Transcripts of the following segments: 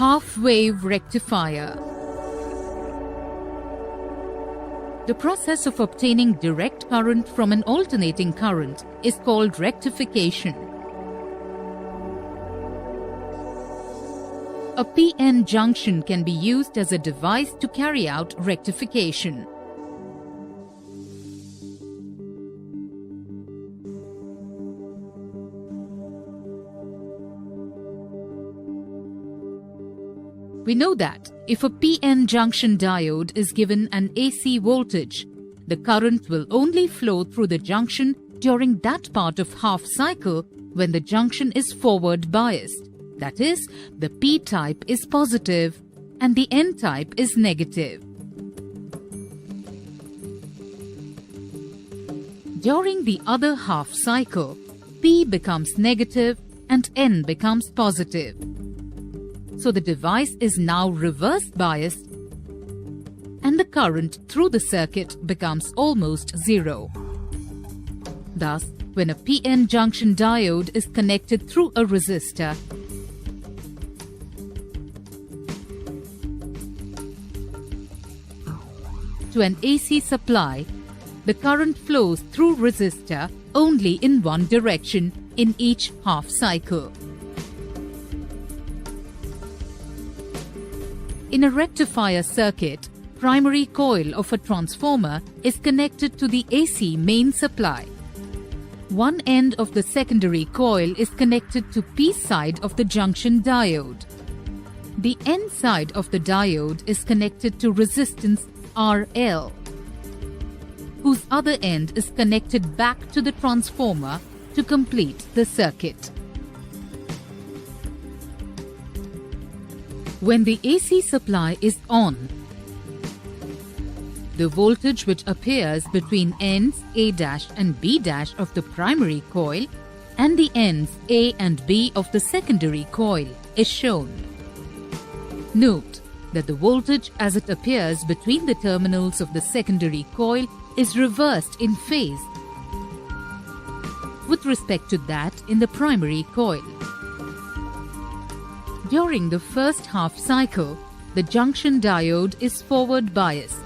Half-wave rectifier. The process of obtaining direct current from an alternating current is called rectification. A PN junction can be used as a device to carry out rectification. We know that if a PN junction diode is given an AC voltage, the current will only flow through the junction during that part of half cycle when the junction is forward biased. That is, the P-type is positive and the N-type is negative. During the other half cycle, P becomes negative and N becomes positive. So the device is now reverse biased and the current through the circuit becomes almost zero. Thus, when a PN junction diode is connected through a resistor, to an AC supply, the current flows through resistor only in one direction in each half cycle. In a rectifier circuit, primary coil of a transformer is connected to the AC main supply. One end of the secondary coil is connected to P side of the junction diode. The N side of the diode is connected to resistance RL, whose other end is connected back to the transformer to complete the circuit. When the AC supply is on, the voltage which appears between ends A' and B' of the primary coil and the ends A and B of the secondary coil is shown. Note that the voltage as it appears between the terminals of the secondary coil is reversed in phase with respect to that in the primary coil. During the first half cycle, the junction diode is forward biased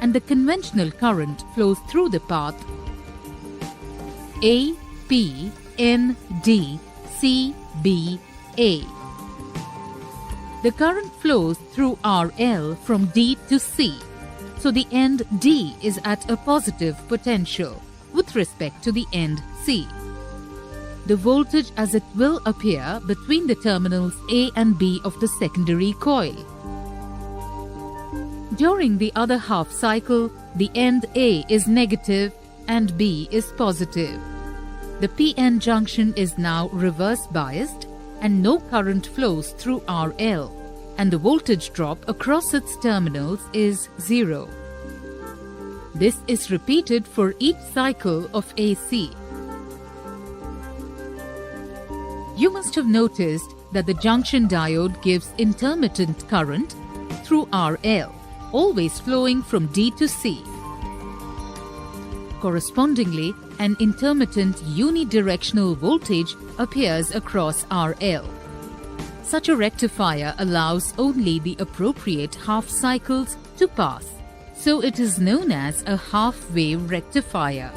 and the conventional current flows through the path A, P, N, D, C, B, A. The current flows through RL from D to C, so the end D is at a positive potential with respect to the end C. The voltage as it will appear between the terminals A and B of the secondary coil. During the other half cycle, the end A is negative and B is positive. The PN junction is now reverse biased and no current flows through RL, and the voltage drop across its terminals is zero. This is repeated for each cycle of AC. You must have noticed that the junction diode gives intermittent current through RL, always flowing from D to C. Correspondingly, an intermittent unidirectional voltage appears across RL. Such a rectifier allows only the appropriate half cycles to pass, so it is known as a half-wave rectifier.